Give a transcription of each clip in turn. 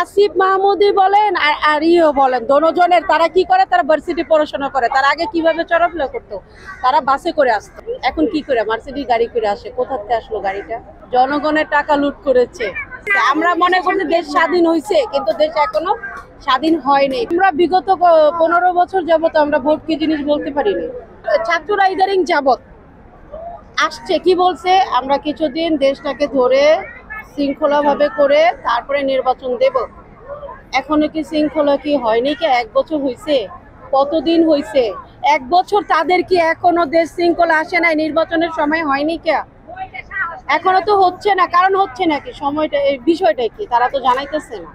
আসিফ মাহমুদই বলেন আর ইও বলেন, দোনোজনের তারা কি করে, তারা ভার্সিটি পড়াশোনা করে। তারা আগে কিভাবে চলাফেরা করতো, তারা বাসে করে আসতো, এখন কি করে মার্সিডিজ গাড়ি করে আসে। কোথা থেকে আসলো গাড়িটা? জনগণের টাকা লুট করেছে। আমরা মনে করছি দেশ স্বাধীন হয়েছে, কিন্তু দেশ এখনো স্বাধীন হয়নি। আমরা বিগত 15 বছর যাবত আমরা ভোট কি জিনিস বলতে পারিনি। ছাত্ররা ইদারিং যাবত আসছে কি বলছে, আমরা কিছুদিন দেশটাকে ধরে শৃঙ্খলাভাবে করে তারপরে নির্বাচন দেব। এখনো কি শৃঙ্খলা কি হয়নি? কি 1 বছর হয়েছে? কতদিন হয়েছে? 1 বছর তাদের কি এখনো দেশ শৃঙ্খলা আসে নাই? নির্বাচনের সময় হয়নি কে? এখনো তো হচ্ছে না। কারণ হচ্ছে নাকি সময়টা, এই বিষয়টা কি তারা তো জানাইতেছে না।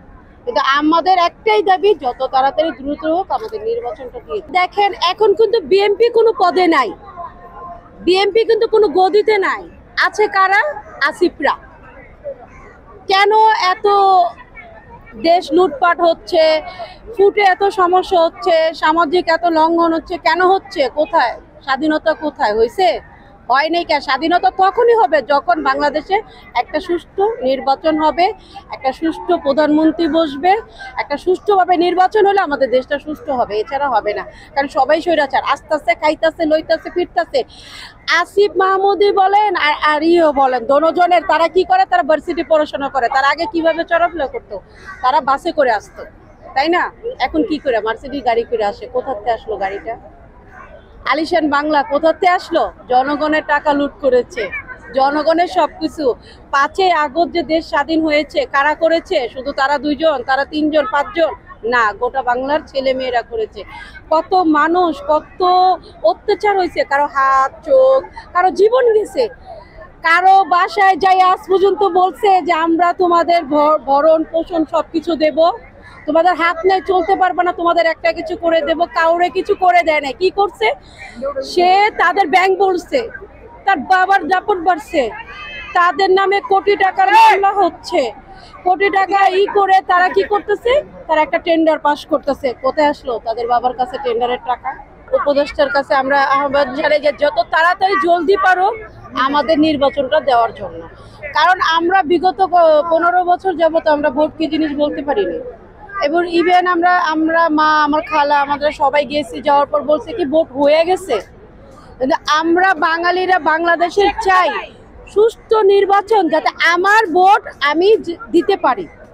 কিন্তু আমাদের একটাই দাবি, যত তাড়াতাড়ি দ্রুত হোক আমাদের নির্বাচনটা দিয়ে। দেখেন এখন কিন্তু বিএনপি কোনো পদে নাই, বিএনপি কিন্তু কোনো গদিতে নাই। আছে কারা? আসিফরা। কেন এত দেশ লুটপাট হচ্ছে, ফুটে এত সমস্যা হচ্ছে, সামাজিক এত লঙ্ঘন হচ্ছে, কেন হচ্ছে? কোথায় স্বাধীনতা? কোথায় হয়েছে? হয় নাই। কেন স্বাধীনতা তখনই হবে যখন বাংলাদেশে একটা সুষ্ঠু নির্বাচন হবে, একটা সুষ্ঠু প্রধানমন্ত্রী বসবে, একটা সুষ্ঠুভাবে নির্বাচন হলে আমাদের দেশটা সুষ্ঠু হবে, এছাড়া হবে না। কারণ সবাই স্বৈরাচার, আস্তে আস্তে খাইতেছে, লইতেছে, ফিরতেছে। আসিফ মাহমুদই বলেন আর ইও বলেন, দোনোজনের তারা কি করে, তারা ভার্সিটি পড়াশোনা করে। তারা আগে কিভাবে চলাফেরা করতো, তারা বাসে করে আসতো, তাই না? এখন কি করে মার্সিডিজ গাড়ি করে আসে। কোথা থেকে আসলো গাড়িটা? আলিশান বাংলা কোথা থেকে আসলো? জনগণের টাকা লুট করেছে, জনগণের সবকিছু। 5ই আগস্ট যে দেশ স্বাধীন হয়েছে, কারা করেছে? শুধু তারা 2 জন, তারা 3 জন, 5 জন না, গোটা বাংলার ছেলে মেয়েরা করেছে। কত মানুষ, কত অত্যাচার হয়েছে, কারো হাত, চোখ, কারো জীবন গেছে। কারো বাসায় যাই আজ পর্যন্ত বলছে যে আমরা তোমাদের ভরণ পোষণ সবকিছু দেব, তোমাদের হাত নেই, চলতে পারবে না, তোমাদের একটা কিছু করে দেব। কাউরে কিছু করে দেয় না। কি করছে সে? তাদের ব্যাংক বলছে, তার বাবার দাপট বাড়ছে, তাদের নামে কোটি টাকার মামলা হচ্ছে, কোটি টাকা করে তারা কি করতেছে? তারা একটা টেন্ডার পাস করতেছে। কোথায় আসলো তাদের বাবার কাছে টেন্ডারের টাকা? উপদেষ্টার কাছে আমরা আহ্বান জানাই যে যত তাড়াতাড়ি জলদি পারো আমাদের নির্বাচনটা দেওয়ার জন্য। কারণ আমরা বিগত 15 বছর যাবত আমরা ভোট কি জিনিস বলতে পারিনি। এবং ইভেন আমরা মা, আমার খালা, আমাদের সবাই গেছি, যাওয়ার পর বলছে কি ভোট হয়ে গেছে। কিন্তু আমরা বাঙালিরা বাংলাদেশের চাই সুষ্ঠু নির্বাচন, যাতে আমার ভোট আমি দিতে পারি।